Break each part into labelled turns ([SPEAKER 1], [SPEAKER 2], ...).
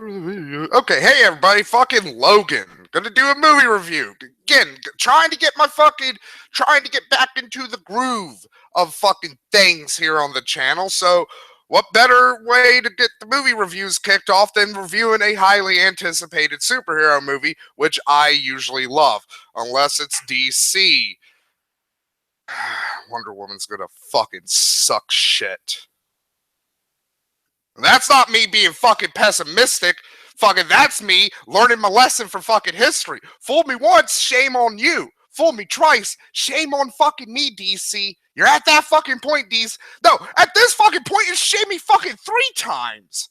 [SPEAKER 1] Okay, hey everybody, fucking Logan. Gonna do a movie review. Again, trying to get back into the groove of fucking things here on the channel. So, what better way to get the movie reviews kicked off than reviewing a highly anticipated superhero movie, which I usually love, unless it's DC. Wonder Woman's gonna fucking suck shit. That's not me being fucking pessimistic. Fucking that's me learning my lesson from fucking history. Fooled me once, shame on you. Fooled me twice, shame on fucking me, DC. You're at that fucking point, DC. No, at this fucking point, you shame me fucking 3 times.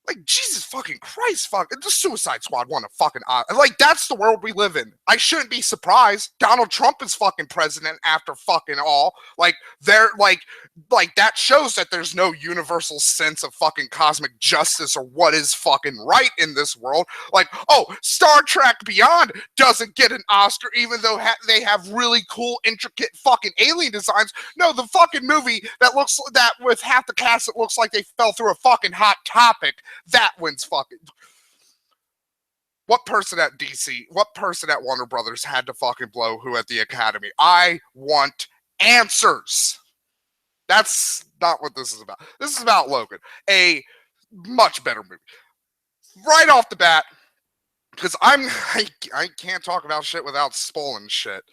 [SPEAKER 1] Like, Jesus fucking Christ, the Suicide Squad won a fucking like, that's the world we live in. I shouldn't be surprised. Donald Trump is fucking president after fucking all. Like, they're like that shows that there's no universal sense of fucking cosmic justice or what is fucking right in this world. Like, oh, Star Trek Beyond doesn't get an Oscar even though they have really cool, intricate fucking alien designs. No, the fucking movie that with half the cast it looks like they fell through a fucking hot topic, that wins fucking. What person at DC, what person at Warner Brothers had to fucking blow who at the Academy? I want answers. That's not what this is about. This is about Logan, a much better movie. Right off the bat, because I can't talk about shit without spoiling shit,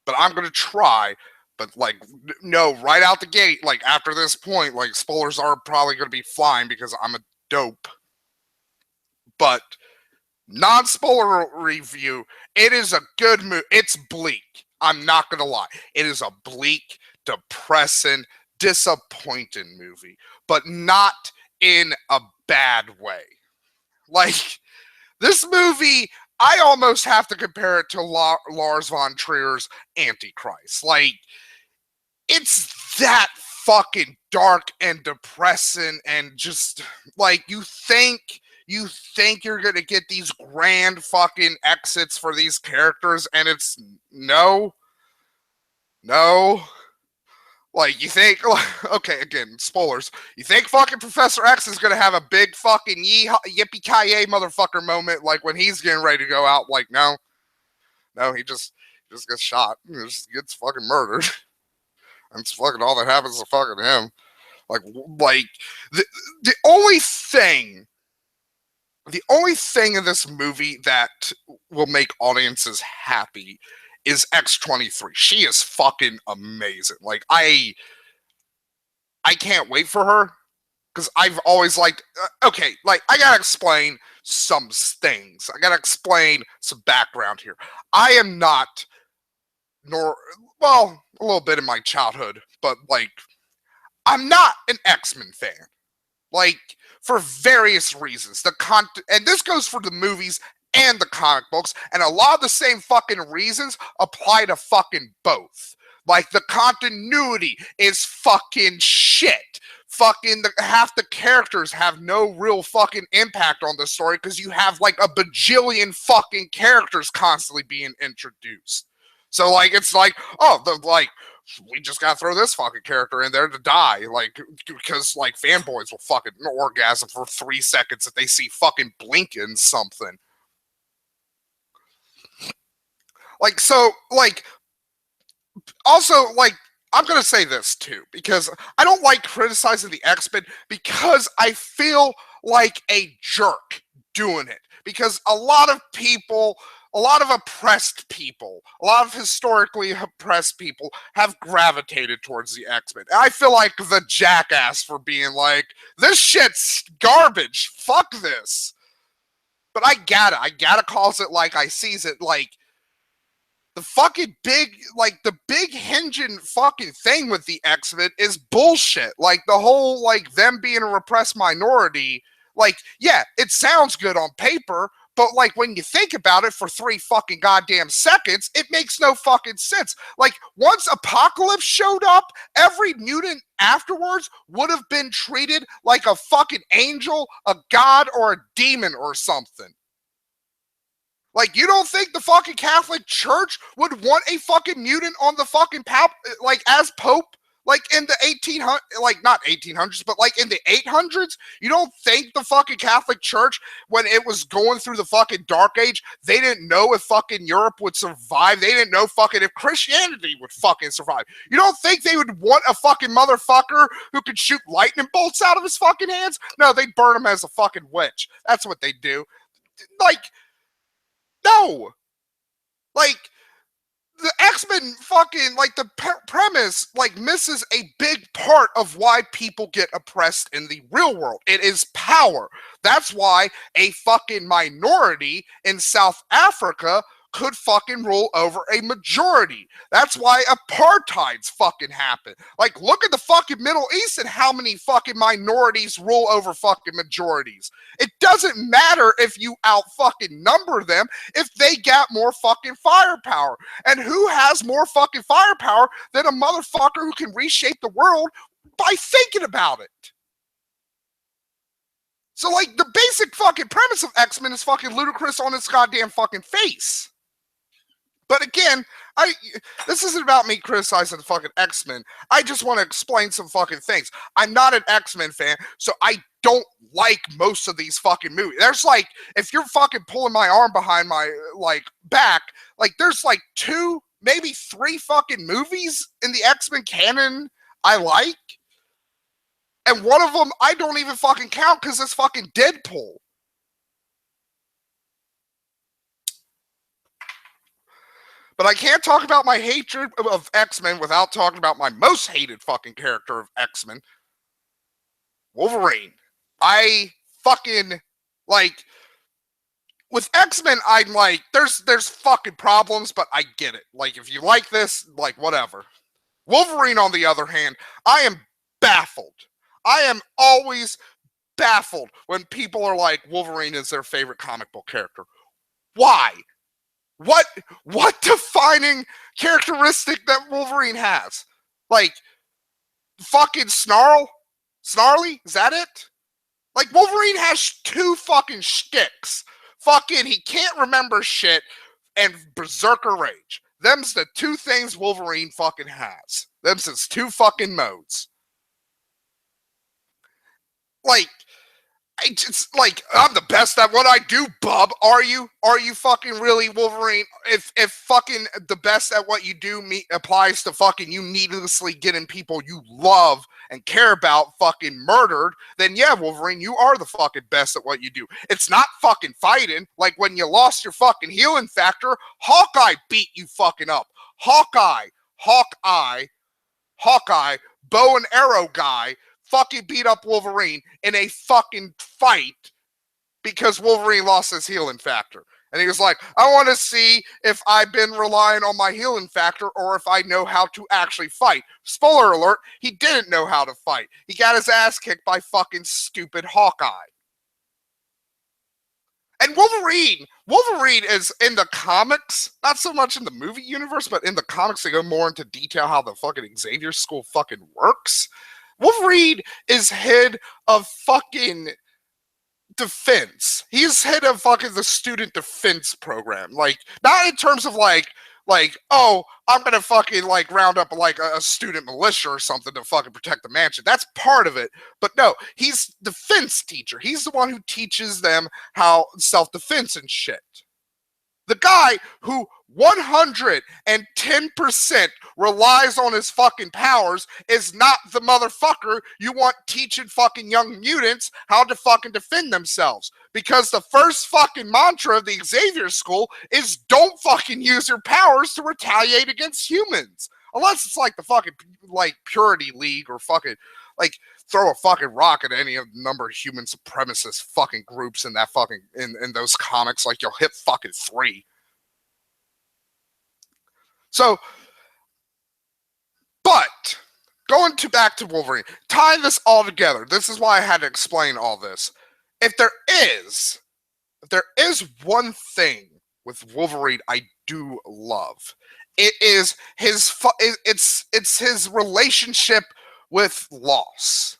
[SPEAKER 1] but I'm gonna try. But like, no, right out the gate, like after this point, like spoilers are probably gonna be flying because I'm a dope. But non-spoiler review, it is a good movie. It's bleak. I'm not gonna lie. It is a bleak, depressing, disappointing movie, but not in a bad way. Like, this movie, I almost have to compare it to Lars von Trier's Antichrist. Like, it's that fucking dark and depressing and just, like, you think you're gonna get these grand fucking exits for these characters, and it's no. Like, you think, okay, again, spoilers. You think fucking Professor X is gonna have a big fucking yippee-ki-yay motherfucker moment, like when he's getting ready to go out? Like, no, he just gets shot. He just gets fucking murdered. And it's fucking all that happens to fucking him. Like the only thing in this movie that will make audiences happy is X-23. She is fucking amazing. Like, I can't wait for her because I've always liked. Okay, like, I gotta explain some things. I gotta explain some background here. I am not, well, a little bit in my childhood, but like, I'm not an X-Men fan. Like, for various reasons. And this goes for the movies and the comic books, and a lot of the same fucking reasons apply to fucking both. Like, the continuity is fucking shit. Fucking half the characters have no real fucking impact on the story because you have like a bajillion fucking characters constantly being introduced. So like, it's like, oh, we just gotta throw this fucking character in there to die, like, because like fanboys will fucking orgasm for 3 seconds if they see fucking blinking something. Like, so, like, also, like, I'm gonna say this too, because I don't like criticizing the X-Men because I feel like a jerk doing it. Because a lot of oppressed people, a lot of historically oppressed people have gravitated towards the X-Men. I feel like the jackass for being like, this shit's garbage, fuck this. But I gotta calls it like I sees it. Like, the fucking the big hinging fucking thing with the X-Men is bullshit. Like, the whole, like, them being a repressed minority, like, yeah, it sounds good on paper, but like, when you think about it for 3 fucking goddamn seconds, it makes no fucking sense. Like, once Apocalypse showed up, every mutant afterwards would have been treated like a fucking angel, a god, or a demon or something. Like, you don't think the fucking Catholic Church would want a fucking mutant on the fucking like, as Pope? Like in the 1800s, like not 1800s, but like in the 800s, you don't think the fucking Catholic Church, when it was going through the fucking Dark Age, they didn't know if fucking Europe would survive. They didn't know fucking if Christianity would fucking survive. You don't think they would want a fucking motherfucker who could shoot lightning bolts out of his fucking hands? No, they'd burn him as a fucking witch. That's what they do. Like, no. Like, the X-Men fucking, like, the premise, like, misses a big part of why people get oppressed in the real world. It is power. That's why a fucking minority in South Africa could fucking rule over a majority. That's why apartheid's fucking happen. Like, look at the fucking Middle East and how many fucking minorities rule over fucking majorities. It doesn't matter if you out fucking number them if they got more fucking firepower. And who has more fucking firepower than a motherfucker who can reshape the world by thinking about it? So, like, the basic fucking premise of X-Men is fucking ludicrous on its goddamn fucking face. But again, this isn't about me criticizing the fucking X-Men. I just want to explain some fucking things. I'm not an X-Men fan, so I don't like most of these fucking movies. There's like, if you're fucking pulling my arm behind my, like, back, like, there's like 2, maybe 3 fucking movies in the X-Men canon I like. And one of them I don't even fucking count because it's fucking Deadpool. But I can't talk about my hatred of X-Men without talking about my most hated fucking character of X-Men, Wolverine. I fucking, like, with X-Men, I'm like, there's fucking problems, but I get it. Like, if you like this, like, whatever. Wolverine, on the other hand, I am baffled. I am always baffled when people are like, Wolverine is their favorite comic book character. Why? What defining characteristic that Wolverine has? Like, fucking snarly? Is that it? Like, Wolverine has 2 fucking shticks. Fucking, he can't remember shit, and berserker rage. Them's the 2 things Wolverine fucking has. Them's his 2 fucking modes. Like, it's like, I'm the best at what I do, bub. Are you fucking really, Wolverine? If fucking the best at what you do applies to fucking you needlessly getting people you love and care about fucking murdered, then yeah, Wolverine, you are the fucking best at what you do. It's not fucking fighting. Like, when you lost your fucking healing factor, Hawkeye beat you fucking up. Hawkeye, bow and arrow guy, fucking beat up Wolverine in a fucking fight because Wolverine lost his healing factor. And he was like, I want to see if I've been relying on my healing factor or if I know how to actually fight. Spoiler alert, he didn't know how to fight. He got his ass kicked by fucking stupid Hawkeye. And Wolverine is in the comics, not so much in the movie universe, but in the comics they go more into detail how the fucking Xavier School fucking works. Wolverine is head of fucking defense. He's head of fucking the student defense program. Like, not in terms of like, oh, I'm gonna fucking like round up like a student militia or something to fucking protect the mansion. That's part of it. But no, he's defense teacher. He's the one who teaches them how self-defense and shit. The guy who 110% relies on his fucking powers is not the motherfucker you want teaching fucking young mutants how to fucking defend themselves. Because the first fucking mantra of the Xavier School is don't fucking use your powers to retaliate against humans. Unless it's like the fucking, like, Purity League or fucking, like, throw a fucking rock at any of the number of human supremacist fucking groups in that fucking, in those comics, like, you'll hit fucking 3. So, but, back to Wolverine, tying this all together, this is why I had to explain all this. If there is one thing with Wolverine I do love, it is it's his relationship with loss.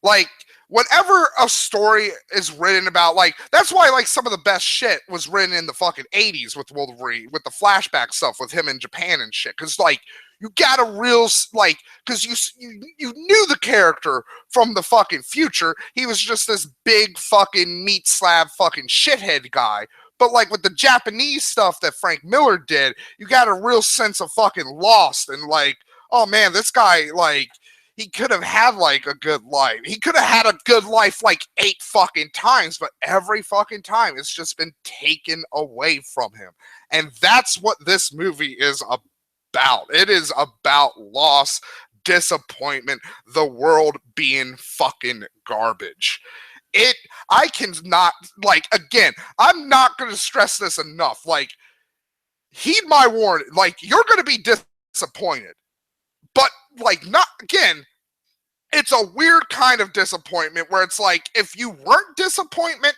[SPEAKER 1] Like, whenever a story is written about, like, that's why, like, some of the best shit was written in the fucking 80s with Wolverine, with the flashback stuff with him in Japan and shit. Because, like, You got a real, like, because you knew the character from the fucking future. He was just this big fucking meat slab fucking shithead guy. But like with the Japanese stuff that Frank Miller did, you got a real sense of fucking lost and like, oh man, this guy, like, he could have had like a good life. He could have had a good life like 8 fucking times, but every fucking time it's just been taken away from him. And that's what this movie is about. It is about loss, disappointment, the world being fucking garbage. I cannot, like, again, I'm not going to stress this enough. Like, heed my warning. Like, you're going to be disappointed. But, like, not, again, it's a weird kind of disappointment where it's like, if you weren't disappointed,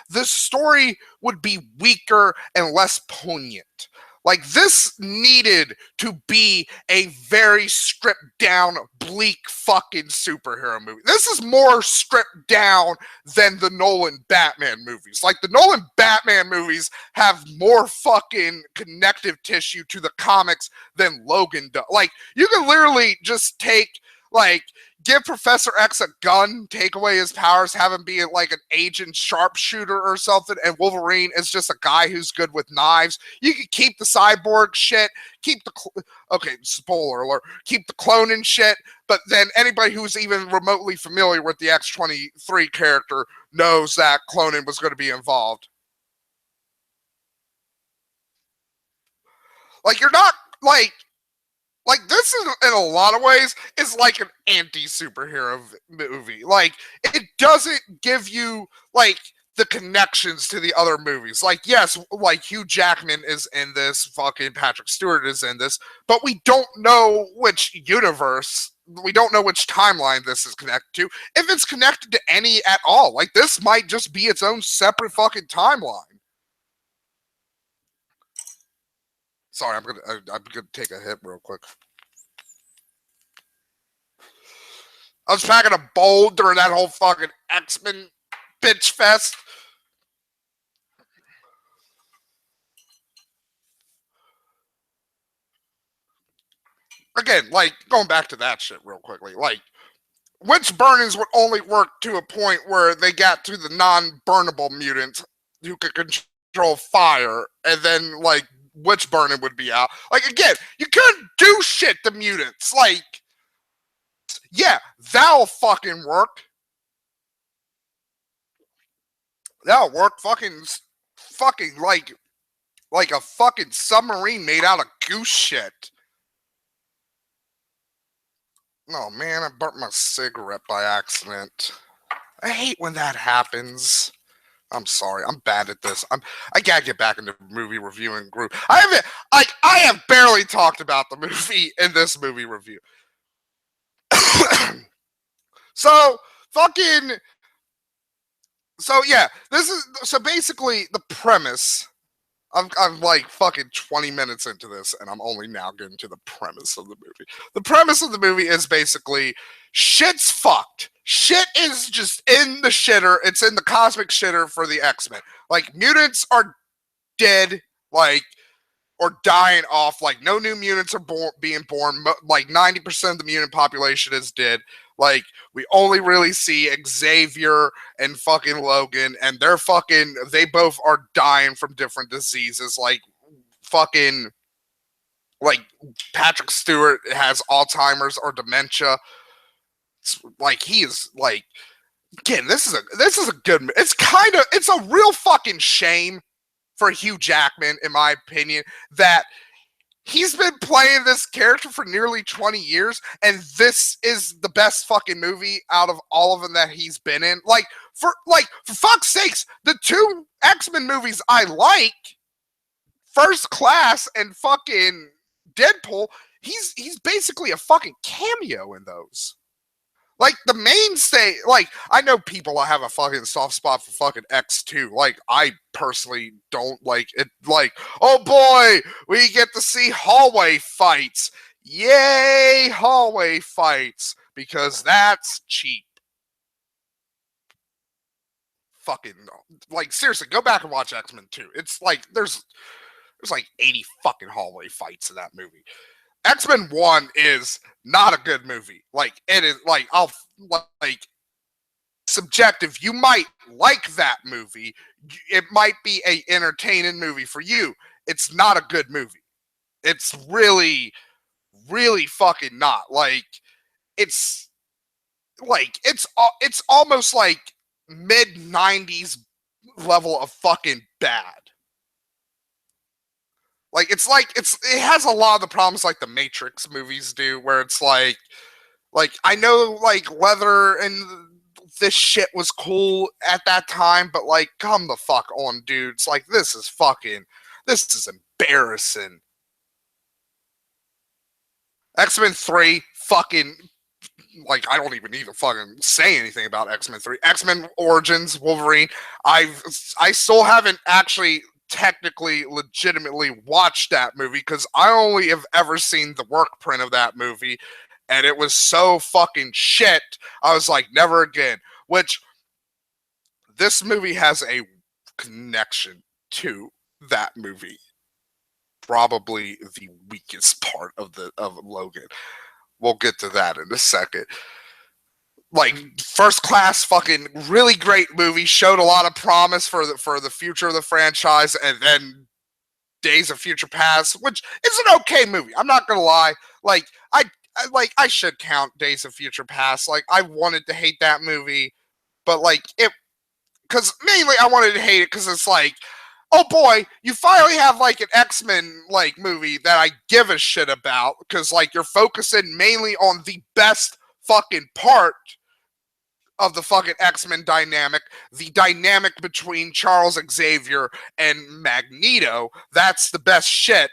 [SPEAKER 1] the story would be weaker and less poignant. Like, this needed to be a very stripped down, bleak fucking superhero movie. This is more stripped down than the Nolan Batman movies. Like, the Nolan Batman movies have more fucking connective tissue to the comics than Logan does. Like, you can literally just take, like, give Professor X a gun, take away his powers, have him be like an agent sharpshooter or something, and Wolverine is just a guy who's good with knives. You can keep the cyborg shit, keep the okay, spoiler alert, keep the cloning shit, but then anybody who's even remotely familiar with the X-23 character knows that cloning was going to be involved. Like, you're not, like this is, in a lot of ways, is like an anti-superhero movie. Like, it doesn't give you, like, the connections to the other movies. Like, yes, like, Hugh Jackman is in this, fucking Patrick Stewart is in this, but we don't know which universe, we don't know which timeline this is connected to, if it's connected to any at all. Like, this might just be its own separate fucking timeline. Sorry, I'm gonna take a hit real quick. I was packing a bowl during that whole fucking X-Men bitch fest. Again, like, going back to that shit real quickly, like, witch burnings would only work to a point where they got to the non-burnable mutants who could control fire, and then, like, witch burning would be out. Like, again, you couldn't do shit to mutants. Like, yeah, that'll fucking work. That'll work. Fucking like a fucking submarine made out of goose shit. Oh man, I burnt my cigarette by accident. I hate when that happens. I'm sorry, I'm bad at this. I gotta get back into movie reviewing group. I have barely talked about the movie in this movie review. So yeah, so basically the premise. I'm like fucking 20 minutes into this, and I'm only now getting to the premise of the movie. The premise of the movie is basically shit's fucked. Shit is just in the shitter. It's in the cosmic shitter for the X-Men. Like, mutants are dead, like, or dying off. Like, no new mutants are being born. Like, 90% of the mutant population is dead. Like, we only really see Xavier and fucking Logan, and they both are dying from different diseases. Like, fucking, like, Patrick Stewart has Alzheimer's or dementia. Like, he is, like, again, this is a good, it's a real fucking shame for Hugh Jackman, in my opinion, that he's been playing this character for nearly 20 years, and this is the best fucking movie out of all of them that he's been in. Like, for fuck's sakes, the 2 X-Men movies I like, First Class and fucking Deadpool, he's basically a fucking cameo in those. Like, the mainstay, like, I know people have a fucking soft spot for fucking X2. Like, I personally don't like it. Like, oh boy, we get to see hallway fights. Yay, hallway fights. Because that's cheap. Fucking, like, seriously, go back and watch X-Men 2. It's like, There's like 80 fucking hallway fights in that movie. X-Men 1 is not a good movie. Like, it is, like, like, subjective. You might like that movie. It might be a entertaining movie for you. It's not a good movie. It's really, really fucking not. Like, it's almost like mid-90s level of fucking bad. Like, it has a lot of the problems like the Matrix movies do, where it's like I know like leather and this shit was cool at that time, but like, come the fuck on, dudes. Like, this is embarrassing. X-Men 3, fucking, like, I don't even need to fucking say anything about X-Men 3. X-Men Origins, Wolverine, I still haven't actually technically legitimately watched that movie because I only have ever seen the work print of that movie, and it was so fucking shit. I was like, never again. Which, this movie has a connection to that movie. Probably the weakest part of Logan. We'll get to that in a second. Like, First Class, fucking really great movie, showed a lot of promise for the future of the franchise, and then Days of Future Past, which is an okay movie. I'm not gonna lie. Like, I should count Days of Future Past. Like, I wanted to hate that movie, but like, because mainly I wanted to hate it because it's like, oh boy, you finally have like an X-Men like movie that I give a shit about, because like you're focusing mainly on the best fucking part of the fucking X-Men dynamic, the dynamic between Charles Xavier and Magneto. That's the best shit.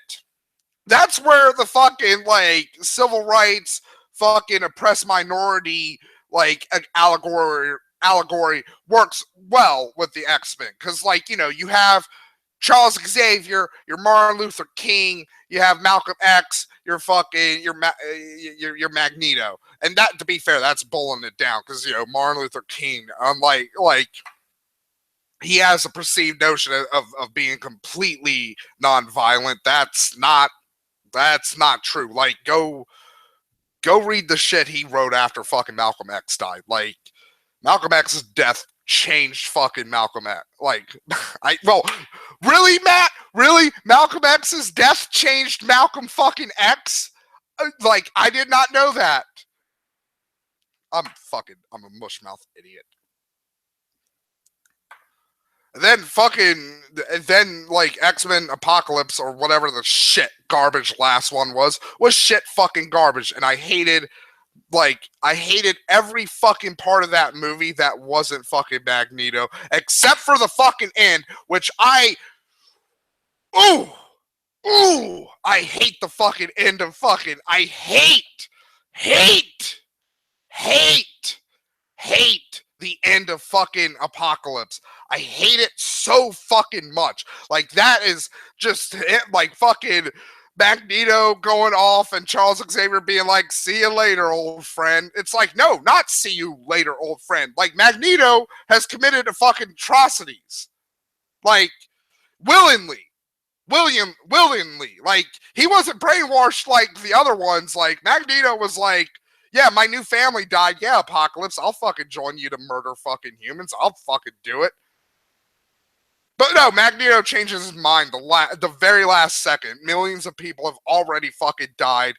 [SPEAKER 1] That's where the fucking like civil rights, fucking oppressed minority like allegory works well with the X-Men, because like, you know, you have Charles Xavier, your Martin Luther King, you have Malcolm X, your fucking your Magneto, and that, to be fair, that's bulling it down, because, you know, Martin Luther King, like he has a perceived notion of being completely nonviolent. That's not true. Like, go read the shit he wrote after fucking Malcolm X died. Like, Malcolm X's death changed fucking Malcolm X. Like, really, Matt? Really? Malcolm X's death changed Malcolm fucking X? Like, I did not know that. I'm a mushmouth idiot. And then like X-Men Apocalypse or whatever the shit garbage last one was shit fucking garbage. And I hated every fucking part of that movie that wasn't fucking Magneto, except for the fucking end, which I hate the fucking end of fucking, I hate the end of fucking Apocalypse. I hate it so fucking much. Like, that is just like fucking Magneto going off and Charles Xavier being like, see you later, old friend. It's like, no, not see you later, old friend. Like, Magneto has committed fucking atrocities. Like, willingly. Like, he wasn't brainwashed like the other ones. Like, Magneto was like, yeah, my new family died. Yeah, Apocalypse, I'll fucking join you to murder fucking humans. I'll fucking do it. But no, Magneto changes his mind the very last second. Millions of people have already fucking died.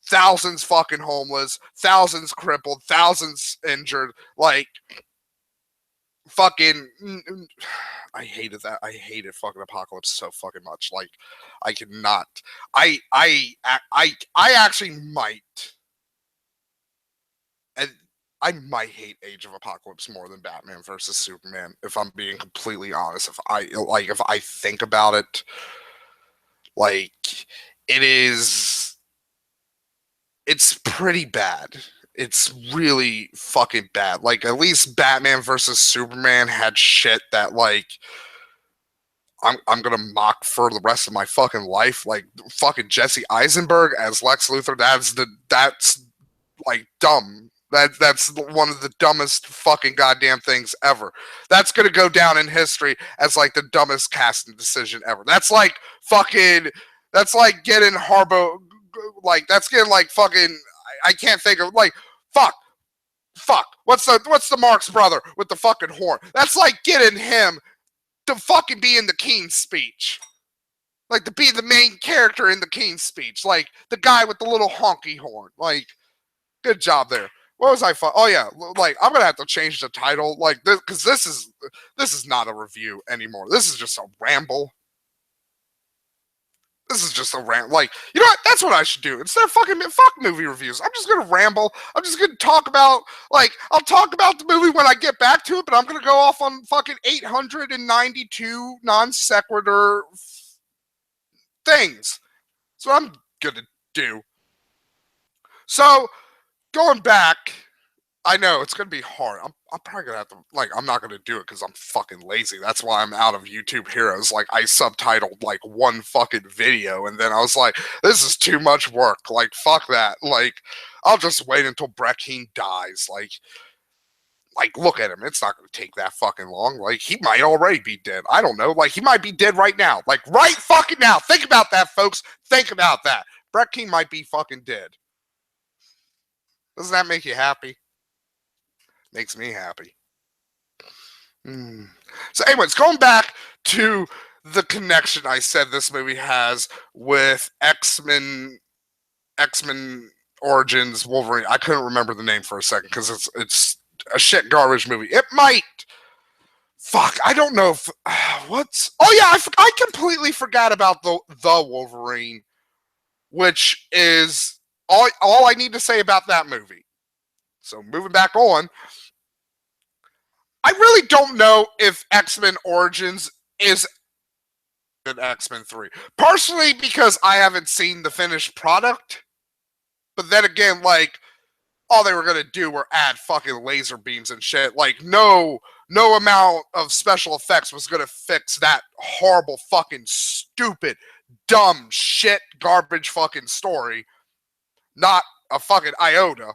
[SPEAKER 1] Thousands fucking homeless. Thousands crippled. Thousands injured. Like, fucking, I hated that. I hated fucking Apocalypse so fucking much. Like, I cannot. I actually might. And I might hate Age of Apocalypse more than Batman versus Superman, if I'm being completely honest. If I think about it, like, it's pretty bad. It's really fucking bad. Like, at least Batman versus Superman had shit that, like, I'm gonna mock for the rest of my fucking life. Like, fucking Jesse Eisenberg as Lex Luthor, that's like dumb. That's one of the dumbest fucking goddamn things ever. That's gonna go down in history as like the dumbest casting decision ever. That's like fucking. That's like getting Harbo. Like that's getting like fucking. I can't think of like fuck. Fuck. What's the Marx brother with the fucking horn? That's like getting him to fucking be in the King's Speech. Like to be the main character in the King's Speech. Like the guy with the little honky horn. Like, good job there. What was I? Oh yeah, like I'm gonna have to change the title, like this, because this is not a review anymore. This is just a ramble. This is just a rant. Like, you know what? That's what I should do instead of fuck movie reviews. I'm just gonna ramble. I'm just gonna talk about like I'll talk about the movie when I get back to it, but I'm gonna go off on fucking 892 non sequitur things. That's what I'm gonna do. So going back, I know it's gonna be hard. I'm probably gonna have to like I'm not gonna do it because I'm fucking lazy. That's why I'm out of YouTube Heroes. Like I subtitled like one fucking video and then I was like, this is too much work. Like fuck that. Like I'll just wait until Brekeen dies. Like look at him. It's not gonna take that fucking long. Like he might already be dead. I don't know. Like he might be dead right now. Like right fucking now. Think about that, folks. Think about that. Brekeen might be fucking dead. Doesn't that make you happy? Makes me happy. So anyways, going back to the connection I said this movie has with X-Men Origins Wolverine. I couldn't remember the name for a second because it's a shit garbage movie. It might. Fuck, I don't know if what's. Oh yeah, I completely forgot about the Wolverine, which is all I need to say about that movie. So moving back on, I really don't know if X-Men Origins is an X-Men 3. Partially because I haven't seen the finished product. But then again, like, all they were going to do were add fucking laser beams and shit. Like, no amount of special effects was going to fix that horrible fucking stupid, dumb shit garbage fucking story. Not a fucking iota.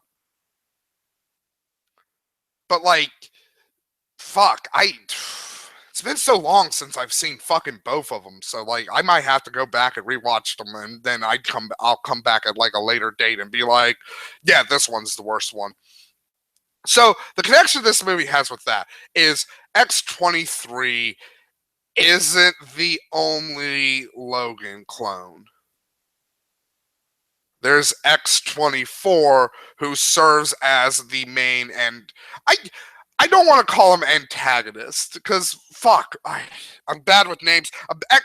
[SPEAKER 1] But like, fuck, it's been so long since I've seen fucking both of them. So like, I might have to go back and rewatch them, and then I'll come back at like a later date and be like, yeah, this one's the worst one. So the connection this movie has with that is X-23 isn't the only Logan clone. There's X-24 who serves as the main, and I don't want to call him antagonist because fuck, I'm bad with names.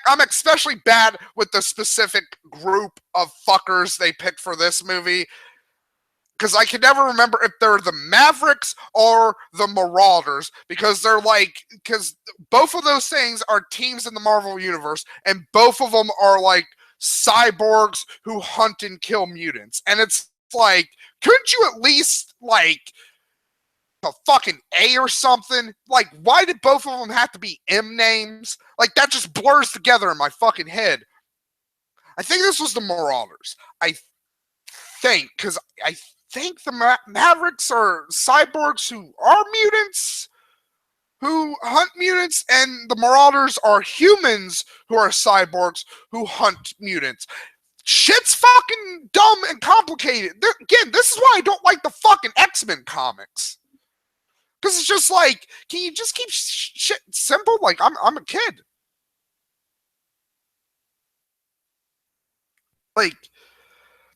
[SPEAKER 1] I'm especially bad with the specific group of fuckers they picked for this movie because I can never remember if they're the Mavericks or the Marauders because both of those things are teams in the Marvel Universe and both of them are like cyborgs who hunt and kill mutants. And it's like, couldn't you at least like a fucking A or something? Like, why did both of them have to be M names? Like, that just blurs together in my fucking head. I think this was the Marauders. I think, because I think the Mavericks are cyborgs who are mutants, who hunt mutants, and the Marauders are humans who are cyborgs who hunt mutants. Shit's fucking dumb and complicated. Again, this is why I don't like the fucking X-Men comics. Because it's just like, can you just keep shit simple? Like, I'm a kid. Like,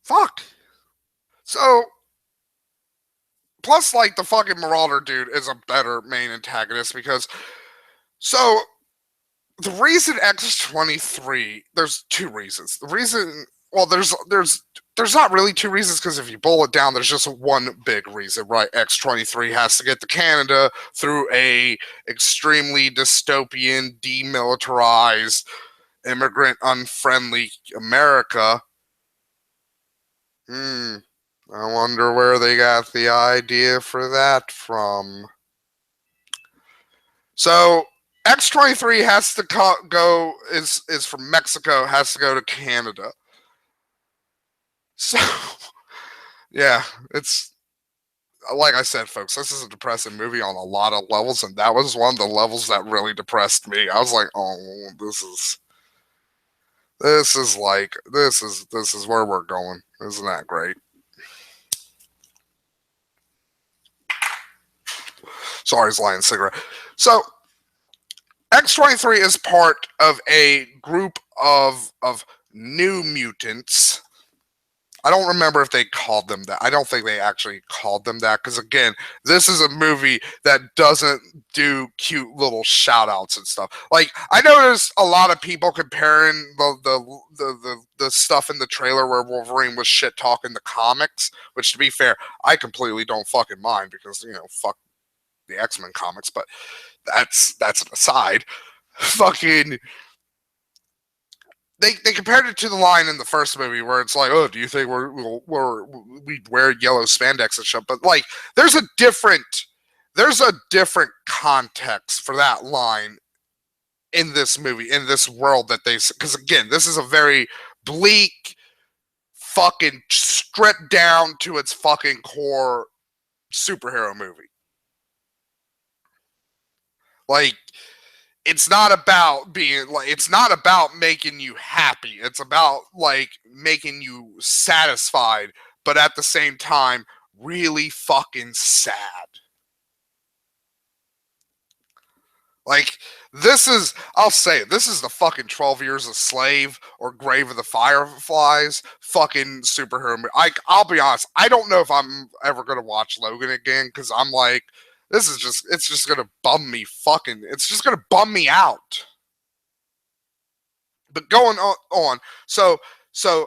[SPEAKER 1] fuck. So, plus, like, the fucking Marauder dude is a better main antagonist because, so, the reason X-23, there's two reasons. The reason, well, there's not really two reasons because if you boil it down, there's just one big reason, right? X-23 has to get to Canada through a extremely dystopian, demilitarized, immigrant-unfriendly America. I wonder where they got the idea for that from. So X-23 has to go is from Mexico, has to go to Canada. So yeah, it's like I said, folks, this is a depressing movie on a lot of levels, and that was one of the levels that really depressed me. I was like, oh, this is where we're going. Isn't that great? Sorry, he's lighting a cigarette. So X-23 is part of a group of new mutants. I don't remember if they called them that. I don't think they actually called them that because, again, this is a movie that doesn't do cute little shout-outs and stuff. Like, I noticed a lot of people comparing the stuff in the trailer where Wolverine was shit-talking the comics, which, to be fair, I completely don't fucking mind because, you know, fuck the X-Men comics, but that's an aside. Fucking... They compared it to the line in the first movie where it's like, oh, do you think we wear yellow spandex and shit? But like, there's a different context for that line in this movie, in this world that they, because again, this is a very bleak, fucking stripped down to its fucking core superhero movie. Like, it's not about being like, it's not about making you happy. It's about like making you satisfied, but at the same time, really fucking sad. Like, this is, I'll say it, this is the fucking 12 Years a Slave or Grave of the Fireflies fucking superhero movie. I'll be honest, I don't know if I'm ever going to watch Logan again because I'm like, this is just, it's just going to bum me fucking, it's just going to bum me out. But going on, so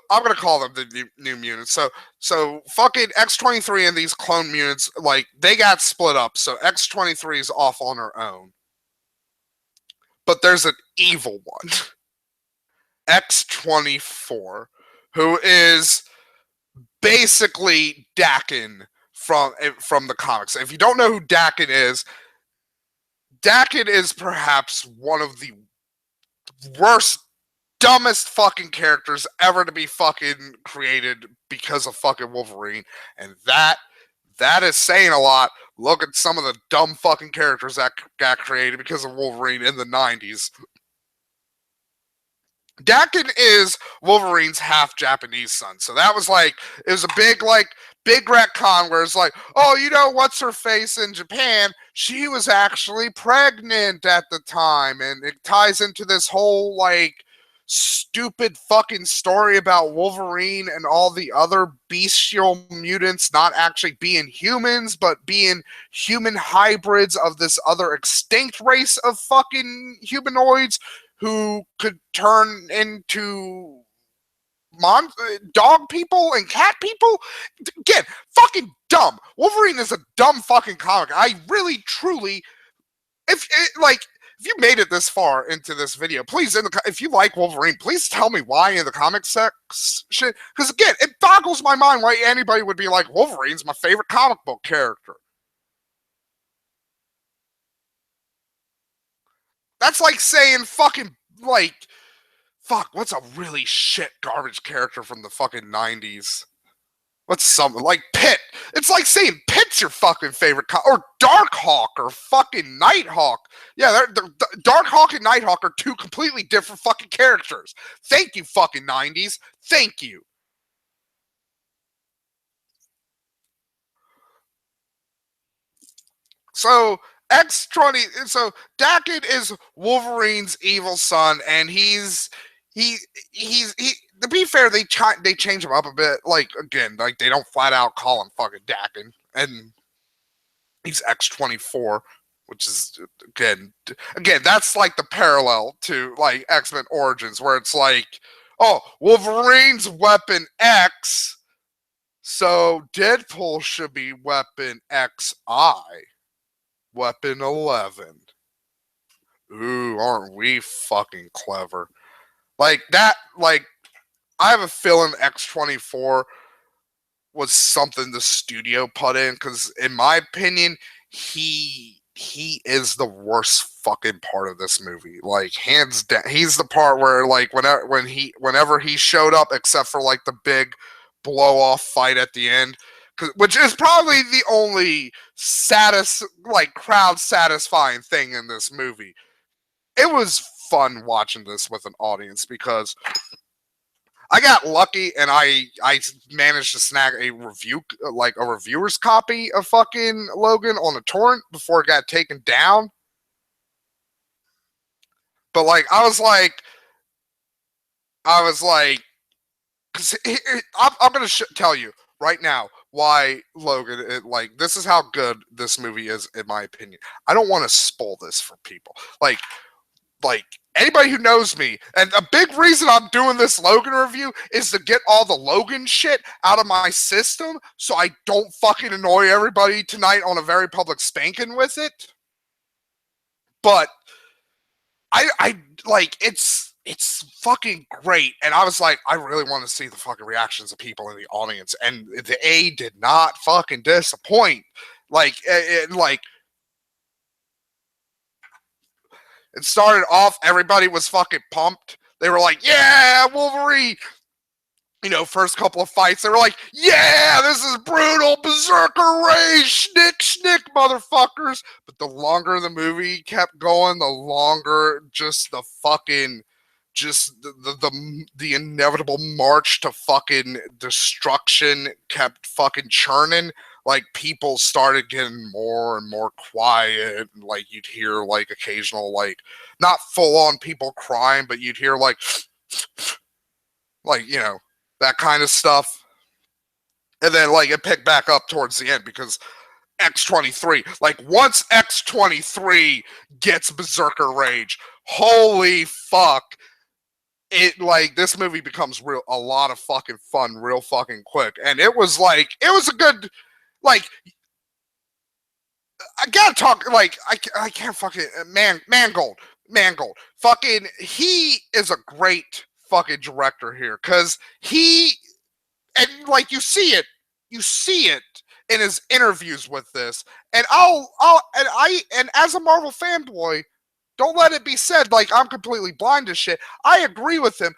[SPEAKER 1] I'm going to call them the new mutants. So fucking X-23 and these clone mutants, like, they got split up. So X-23 is off on her own. But there's an evil one, X-24, who is basically Daken from the comics. If you don't know who Daken is perhaps one of the worst, dumbest fucking characters ever to be fucking created because of fucking Wolverine. And that is saying a lot. Look at some of the dumb fucking characters that got created because of Wolverine in the 90s. Daken is Wolverine's half Japanese son. So that was like, it was a big retcon where it's like, oh, you know, what's her face in Japan? She was actually pregnant at the time. And it ties into this whole like stupid fucking story about Wolverine and all the other bestial mutants not actually being humans, but being human hybrids of this other extinct race of fucking humanoids who could turn into dog people and cat people. Again, fucking dumb. Wolverine is a dumb fucking comic. I really, truly, if you made it this far into this video, please, if you like Wolverine, please tell me why in the comic section. Because again, it boggles my mind why anybody would be like, Wolverine's my favorite comic book character. That's like saying fucking, like, fuck, what's a really shit garbage character from the fucking 90s? What's something like Pitt? It's like saying Pitt's your fucking favorite, or Darkhawk, or fucking Nighthawk. Yeah, Darkhawk and Nighthawk are two completely different fucking characters. Thank you, fucking 90s. Thank you. So so Daken is Wolverine's evil son, and he's to be fair, they change him up a bit. Like, again, like, they don't flat out call him fucking Daken, and he's X-24, which is again that's like the parallel to like X-Men Origins, where it's like, oh, Wolverine's Weapon X, so Deadpool should be Weapon XI. Weapon 11. Ooh, aren't we fucking clever? Like that, like, I have a feeling X-24 was something the studio put in, because in my opinion, he is the worst fucking part of this movie. Like, hands down, he's the part where, like, whenever he showed up, except for like the big blow off fight at the end, which is probably the only crowd satisfying thing in this movie. It was fun watching this with an audience because I got lucky and I managed to snag a reviewer's copy of fucking Logan on a torrent before it got taken down. But like, I was like, because I'm gonna tell you right now why Logan. This is how good this movie is in my opinion. I don't want to spoil this for people. Like anybody who knows me, and a big reason I'm doing this Logan review is to get all the Logan shit out of my system so I don't fucking annoy everybody tonight on a very public spanking with it. But I it's fucking great, and I was like, I really want to see the fucking reactions of people in the audience, and they did not fucking disappoint. It started off, everybody was fucking pumped. They were like, yeah, Wolverine. You know, first couple of fights, they were like, yeah, this is brutal, berserker rage, schnick, motherfuckers. But the longer the movie kept going, the longer just the fucking, just the inevitable march to fucking destruction kept fucking churning. Like, people started getting more and more quiet. Like, you'd hear, like, occasional, like, not full-on people crying, but you'd hear, like, you know, that kind of stuff. And then, like, it picked back up towards the end because X-23, like, once X-23 gets Berserker Rage, holy fuck, it, like, this movie becomes a lot of fucking fun real fucking quick. And it was, like, it was a good... Like, I gotta talk, like, I can't fucking, Mangold, fucking, he is a great fucking director here, because he, and, like, you see it in his interviews with this, and and as a Marvel fanboy, don't let it be said, like, I'm completely blind to shit. I agree with him.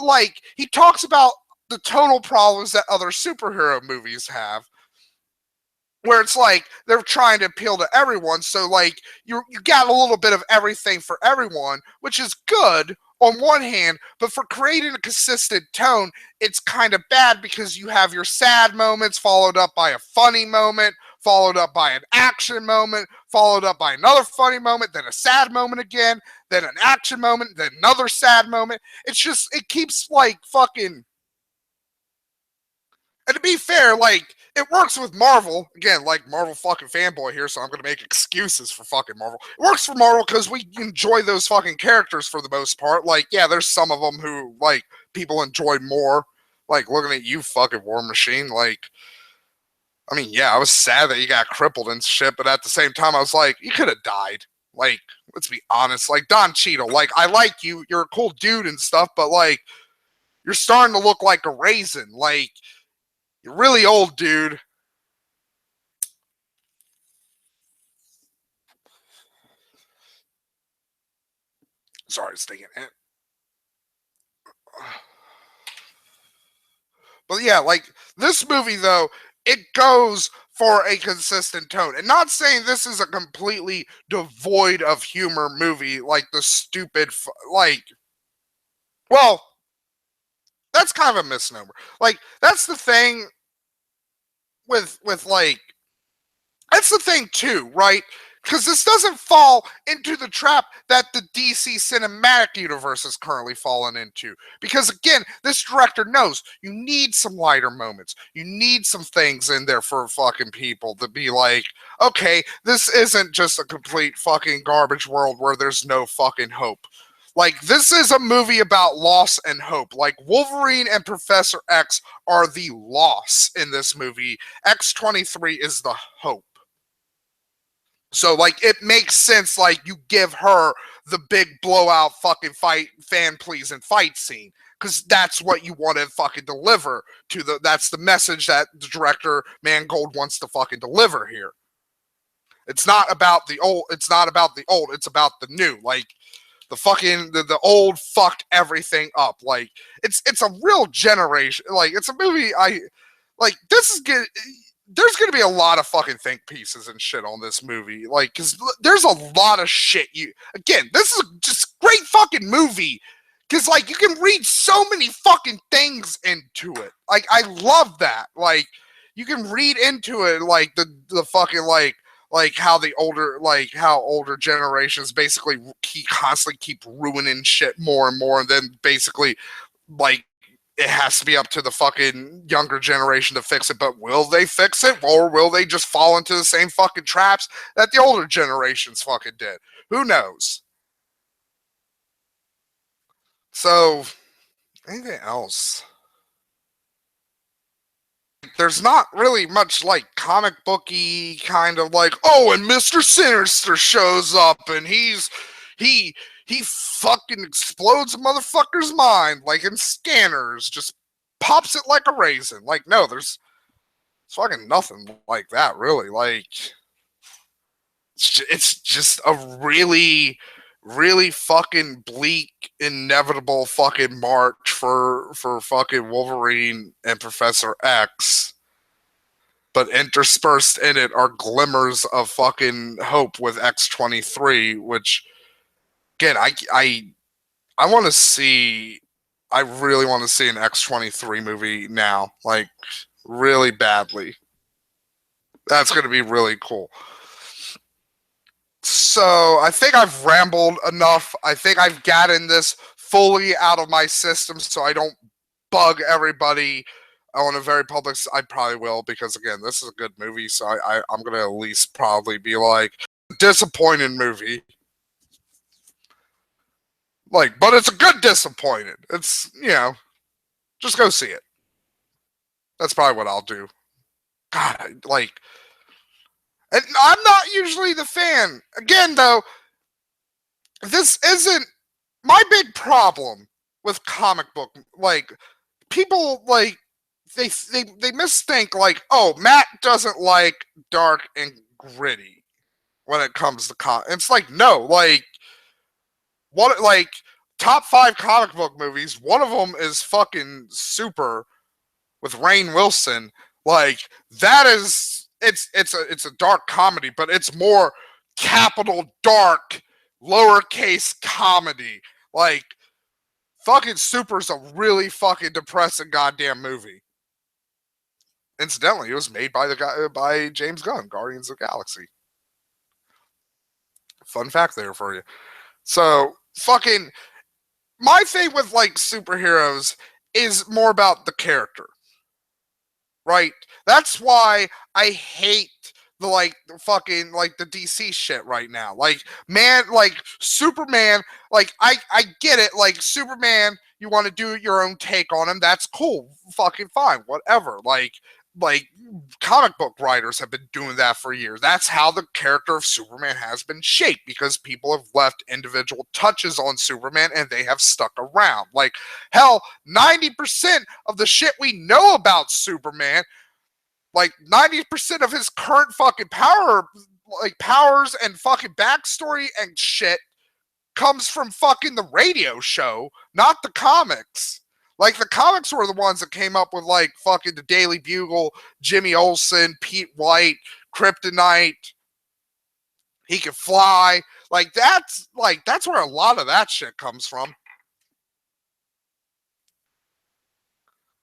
[SPEAKER 1] Like, he talks about the total problems that other superhero movies have, where it's like they're trying to appeal to everyone. So, like, you got a little bit of everything for everyone, which is good on one hand, but for creating a consistent tone, it's kind of bad because you have your sad moments followed up by a funny moment, followed up by an action moment, followed up by another funny moment, then a sad moment again, then an action moment, then another sad moment. It's just, it keeps, like, fucking... And to be fair, like, it works with Marvel. Again, like, Marvel fucking fanboy here, so I'm going to make excuses for fucking Marvel. It works for Marvel because we enjoy those fucking characters for the most part. Like, yeah, there's some of them who, like, people enjoy more. Like, looking at you, fucking War Machine. Like, I mean, yeah, I was sad that you got crippled and shit, but at the same time, I was like, you could have died. Like, let's be honest. Like, Don Cheadle, like, I like you. You're a cool dude and stuff, but, like, you're starting to look like a raisin. Like, you're really old, dude. Sorry, it's taking it. But yeah, like, this movie, though, it goes for a consistent tone. And not saying this is a completely devoid of humor movie, like the stupid, like, well, that's kind of a misnomer. Like, that's the thing with like, that's the thing too, right? Because this doesn't fall into the trap that the DC cinematic universe is currently falling into. Because again, this director knows you need some lighter moments. You need some things in there for fucking people to be like, okay, this isn't just a complete fucking garbage world where there's no fucking hope. Like, this is a movie about loss and hope. Like, Wolverine and Professor X are the loss in this movie. X-23 is the hope. So, like, it makes sense, like, you give her the big blowout fucking fight, fan-pleasing fight scene. Because that's what you want to fucking deliver to the... That's the message that the director, Mangold, wants to fucking deliver here. It's not about the old. It's not about the old. It's about the new. Like... The fucking, the old fucked everything up. Like, it's a real generation. Like, it's a movie like, this is good. there's gonna be a lot of fucking think pieces and shit on this movie, like, because there's a lot of shit. This is just great fucking movie, because like you can read so many fucking things into it. Like I love that. Like you can read into it, like the fucking like how older generations basically constantly keep ruining shit more and more, and then basically like it has to be up to the fucking younger generation to fix it. But will they fix it, or will they just fall into the same fucking traps that the older generations fucking did? Who knows? So, anything else? There's not really much like comic booky kind of like, oh, and Mr. Sinister shows up and he fucking explodes a motherfucker's mind like in Scanners, just pops it like a raisin. Like, no, there's fucking nothing like that, really. Like, it's just a really, really fucking bleak, inevitable fucking march for fucking Wolverine and Professor X. But interspersed in it are glimmers of fucking hope with X-23, which, again, I want to see. I really want to see an X-23 movie now, like really badly. That's going to be really cool. So I think I've rambled enough. I think I've gotten this fully out of my system so I don't bug everybody on a very public. I probably will, because again, this is a good movie, so I'm going to at least probably be like, disappointed movie. Like, but it's a good disappointed. It's, just go see it. That's probably what I'll do. God, like, and I'm not usually the fan. Again, though, this isn't my big problem with comic book. Like, people, like, they misthink, like, oh, Matt doesn't like dark and gritty when it comes to It's like, no, like, what, like, top 5 comic book movies, one of them is fucking Super with Rainn Wilson. Like, that is, it's a dark comedy, but it's more capital dark, lowercase comedy. Like, fucking Super's a really fucking depressing goddamn movie. Incidentally, it was made by James Gunn, Guardians of the Galaxy. Fun fact there for you. So, fucking, my thing with, like, superheroes is more about the character. Right? That's why I hate the, like, fucking, like, the DC shit right now. Like, man, like, Superman, like, I get it. Like, Superman, you want to do your own take on him. That's cool. Fucking fine. Whatever. Like, comic book writers have been doing that for years. That's how the character of Superman has been shaped, because people have left individual touches on Superman and they have stuck around. Like, hell, 90% of the shit we know about Superman, like 90% of his current fucking powers and fucking backstory and shit comes from fucking the radio show, not the comics. Like, the comics were the ones that came up with, like, fucking the Daily Bugle, Jimmy Olsen, Pete White, Kryptonite. He can fly. Like, that's where a lot of that shit comes from.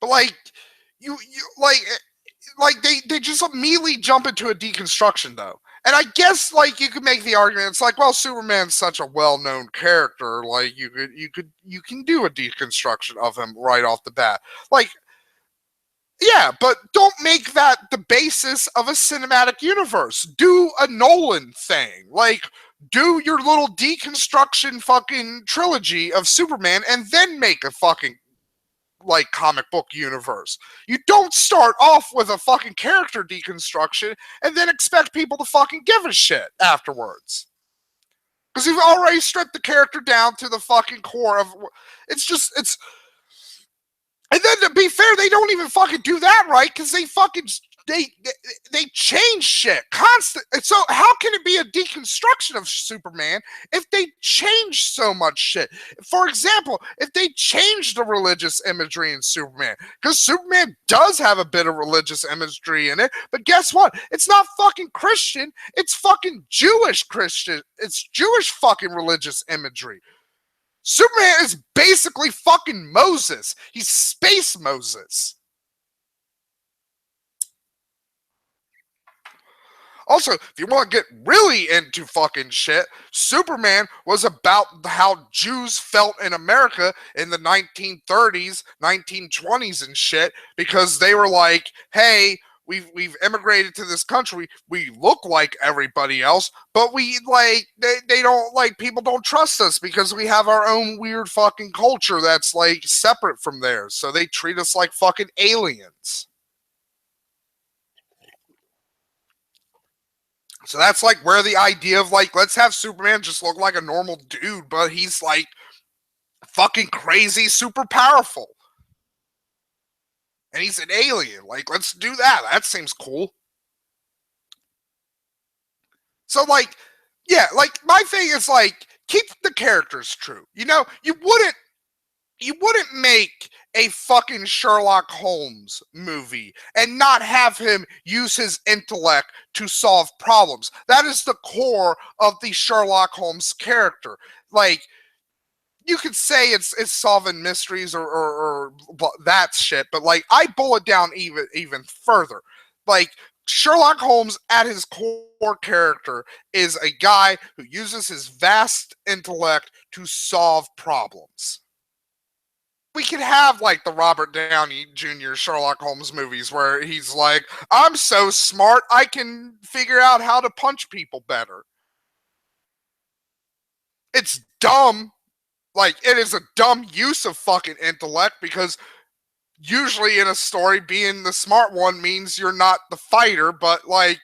[SPEAKER 1] But, like, you they just immediately jump into a deconstruction, though. And I guess, like, you could make the argument, it's like, well, Superman's such a well-known character, like, you can do a deconstruction of him right off the bat. Like, yeah, but don't make that the basis of a cinematic universe. Do a Nolan thing. Like, do your little deconstruction fucking trilogy of Superman and then make a fucking, like, comic book universe. You don't start off with a fucking character deconstruction and then expect people to fucking give a shit afterwards. Because you've already stripped the character down to the fucking core of it's. And then, to be fair, they don't even fucking do that right, because they they change shit constant. So how can it be a deconstruction of Superman if they change so much shit? For example, if they change the religious imagery in Superman, because Superman does have a bit of religious imagery in it, but guess what? It's not fucking Christian. It's fucking Jewish Christian. It's Jewish fucking religious imagery. Superman is basically fucking Moses. He's space Moses. Also, if you want to get really into fucking shit, Superman was about how Jews felt in America in the 1930s, 1920s and shit, because they were like, hey, we've immigrated to this country. We look like everybody else, but we like they don't like people don't trust us because we have our own weird fucking culture that's like separate from theirs. So they treat us like fucking aliens. So that's like where the idea of like, let's have Superman just look like a normal dude, but he's like fucking crazy, super powerful. And he's an alien. Like, let's do that. That seems cool. So like, yeah, like my thing is like, keep the characters true. You know, you wouldn't make a fucking Sherlock Holmes movie and not have him use his intellect to solve problems. That is the core of the Sherlock Holmes character. Like, you could say it's solving mysteries or that shit, but like I pull it down even further. Like, Sherlock Holmes at his core character is a guy who uses his vast intellect to solve problems. We could have like the Robert Downey Jr. Sherlock Holmes movies where he's like, I'm so smart, I can figure out how to punch people better. It's dumb. Like, it is a dumb use of fucking intellect because usually in a story, being the smart one means you're not the fighter, but like,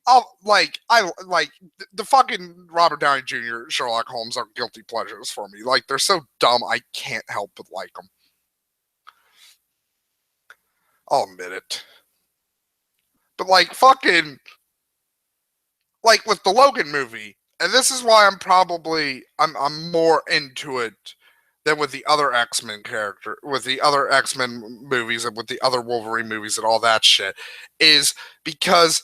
[SPEAKER 1] I like the fucking Robert Downey Jr. Sherlock Holmes are guilty pleasures for me. Like, they're so dumb, I can't help but like them. I'll admit it. But like fucking like with the Logan movie, and this is why I'm more into it than with the other X-Men character, with the other X-Men movies and with the other Wolverine movies and all that shit, is because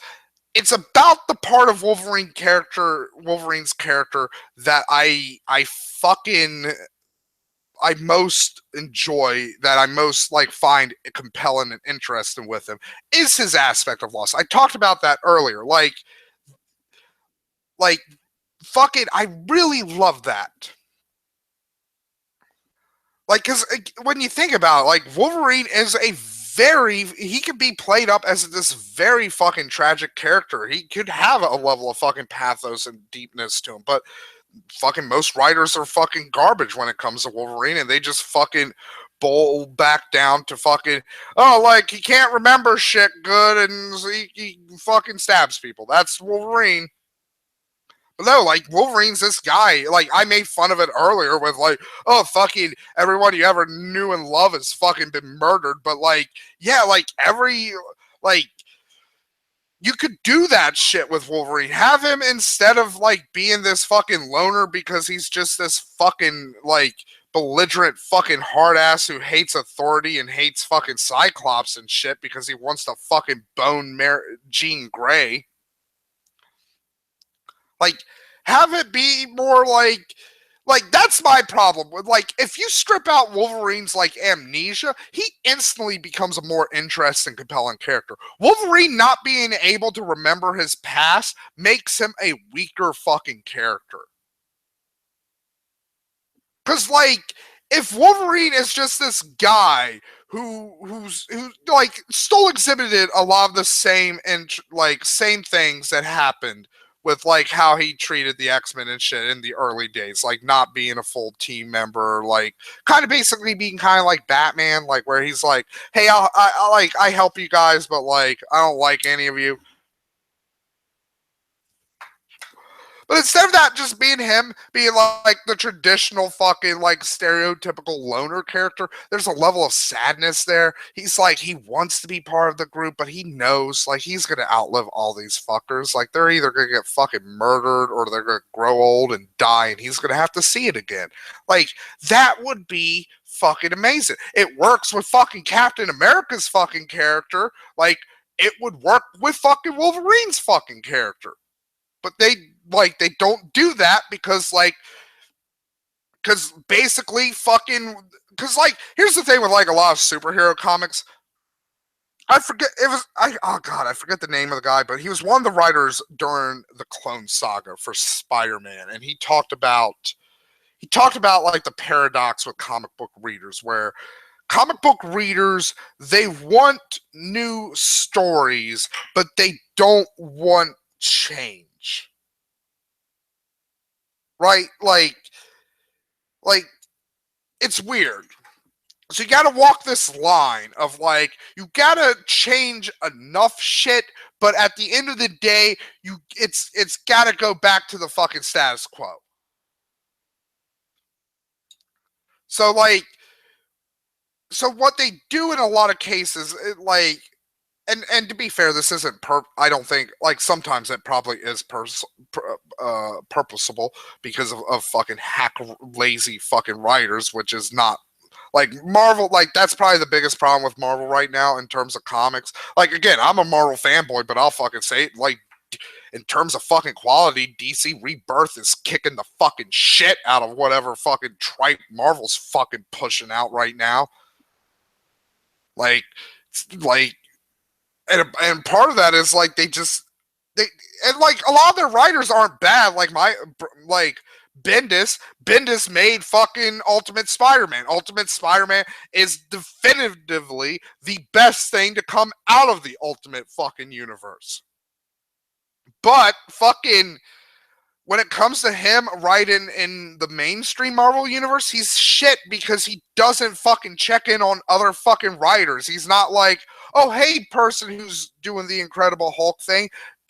[SPEAKER 1] it's about the part of Wolverine's character that I fucking I most enjoy, that I most like find compelling and interesting with him, is his aspect of loss. I talked about that earlier. Like fuck it, I really love that. Like, because when you think about it, like, Wolverine is he could be played up as this very fucking tragic character. He could have a level of fucking pathos and deepness to him, but fucking most writers are fucking garbage when it comes to Wolverine, and they just fucking bowl back down to fucking, oh, like, he can't remember shit good, and he fucking stabs people. That's Wolverine. But no, like, Wolverine's this guy. Like, I made fun of it earlier with like, oh, fucking everyone you ever knew and love has fucking been murdered. But like, yeah, like like, you could do that shit with Wolverine. Have him, instead of like being this fucking loner because he's just this fucking like belligerent fucking hard ass who hates authority and hates fucking Cyclops and shit because he wants to fucking bone Jean Grey. Like, have it be more like that's my problem with, like, if you strip out Wolverine's like amnesia, he instantly becomes a more interesting, compelling character. Wolverine not being able to remember his past makes him a weaker fucking character. Cause like, if Wolverine is just this guy who like still exhibited a lot of the same and like same things that happened with like how he treated the X-Men and shit in the early days, like not being a full team member, like kind of basically being kind of like Batman, like where he's like, hey, I help you guys, but like I don't like any of you. But instead of that just being him, being like the traditional fucking like stereotypical loner character, there's a level of sadness there. He's like, he wants to be part of the group, but he knows like he's gonna outlive all these fuckers. Like they're either gonna get fucking murdered or they're gonna grow old and die, and he's gonna have to see it again. Like that would be fucking amazing. It works with fucking Captain America's fucking character. Like it would work with fucking Wolverine's fucking character. But they don't do that because basically fucking because like here's the thing with like a lot of superhero comics. I forget it was I forget the name of the guy, but he was one of the writers during the Clone Saga for Spider-Man, and he talked about like the paradox with comic book readers where comic book readers, they want new stories, but they don't want change. Right? Like it's weird. So you got to walk this line of like you got to change enough shit, but at the end of the day, it's got to go back to the fucking status quo. So like so what they do in a lot of cases, like and to be fair, this isn't I don't think like sometimes it probably is purposeful because of fucking lazy fucking writers, which is not like Marvel. Like that's probably the biggest problem with Marvel right now in terms of comics. Like again, I'm a Marvel fanboy, but I'll fucking say it, like in terms of fucking quality, DC Rebirth is kicking the fucking shit out of whatever fucking tripe Marvel's fucking pushing out right now. Like and part of that is like they and like a lot of their writers aren't bad. Like Bendis made fucking Ultimate Spider-Man. Ultimate Spider-Man is definitively the best thing to come out of the Ultimate fucking universe. But fucking when it comes to him writing in the mainstream Marvel universe, he's shit because he doesn't fucking check in on other fucking writers. He's not like, oh, hey, person who's doing the Incredible Hulk thing,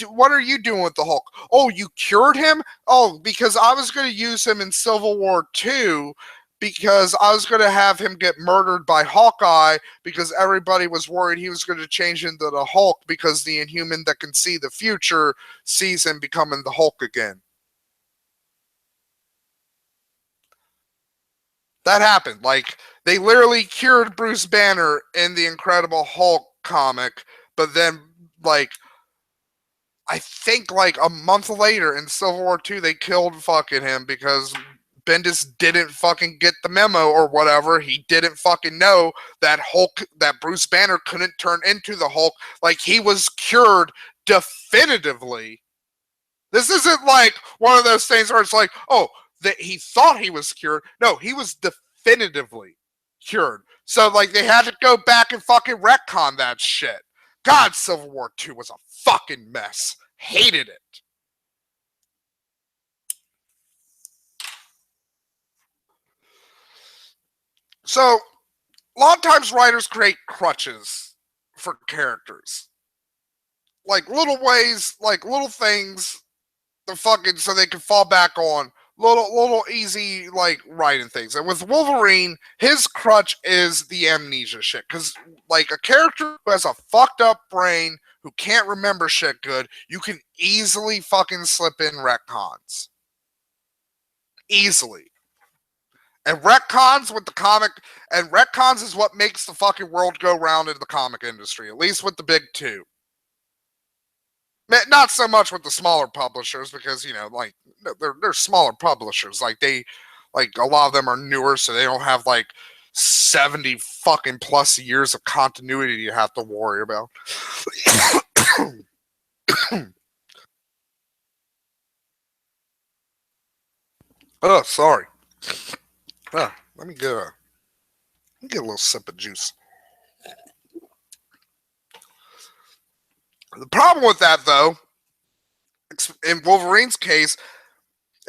[SPEAKER 1] what are you doing with the Hulk? Oh, you cured him? Oh, because I was going to use him in Civil War 2 because I was going to have him get murdered by Hawkeye because everybody was worried he was going to change into the Hulk because the Inhuman that can see the future sees him becoming the Hulk again. That happened. Like, they literally cured Bruce Banner in the Incredible Hulk comic, but then, like, I think, like, a month later in Civil War 2, they killed fucking him because Bendis didn't fucking get the memo or whatever. He didn't fucking know that that Bruce Banner couldn't turn into the Hulk. Like, he was cured definitively. This isn't like one of those things where it's like, oh, that he thought he was cured. No, he was definitively cured. So, like, they had to go back and fucking retcon that shit. God, Civil War 2 was a fucking mess. Hated it. So, a lot of times writers create crutches for characters. Like, little ways, like, little things to fucking, so they can fall back on. Little easy like writing things. And with Wolverine, his crutch is the amnesia shit. Because like a character who has a fucked up brain who can't remember shit good, you can easily fucking slip in retcons. Easily. And retcons with the comic, and retcons is what makes the fucking world go round in the comic industry, at least with the big two. Not so much with the smaller publishers because, you know, like they're smaller publishers. Like like a lot of them are newer, so they don't have like 70 fucking plus years of continuity you have to worry about. Oh, sorry. Let me get a little sip of juice. The problem with that, though, in Wolverine's case,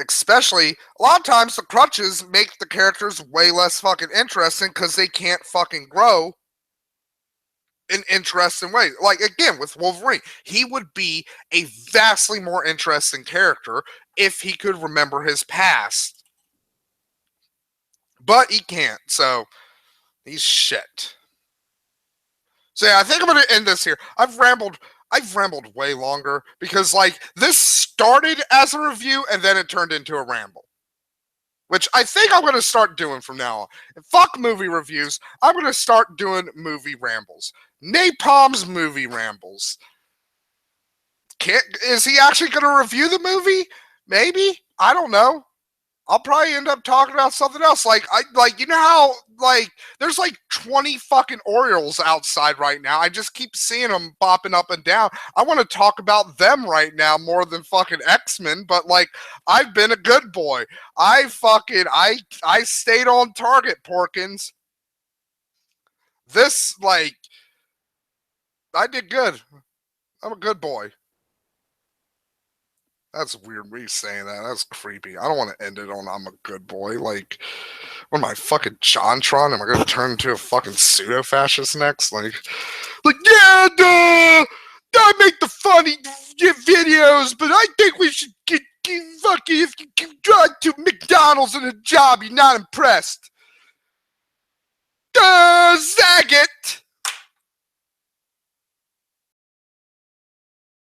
[SPEAKER 1] especially, a lot of times the crutches make the characters way less fucking interesting because they can't fucking grow in interesting ways. Like, again, with Wolverine, he would be a vastly more interesting character if he could remember his past. But he can't, so he's shit. So yeah, I think I'm gonna end this here. I've rambled way longer because like this started as a review and then it turned into a ramble. Which I think I'm gonna start doing from now on. And fuck movie reviews. I'm gonna start doing movie rambles. Napalm's movie rambles. Is he actually gonna review the movie? Maybe. I don't know. I'll probably end up talking about something else. Like you know how like there's like 20 fucking Orioles outside right now. I just keep seeing them bopping up and down. I want to talk about them right now more than fucking X-Men, but like I've been a good boy. I stayed on target, Porkins. This like I did good. I'm a good boy. That's weird me saying that. That's creepy. I don't want to end it on I'm a good boy. Like, what am I, fucking JonTron? Am I going to turn into a fucking pseudo-fascist next? Like yeah, duh! I make the funny videos, but I think we should get fucking, if you drive to McDonald's in a job, you're not impressed. Zag it!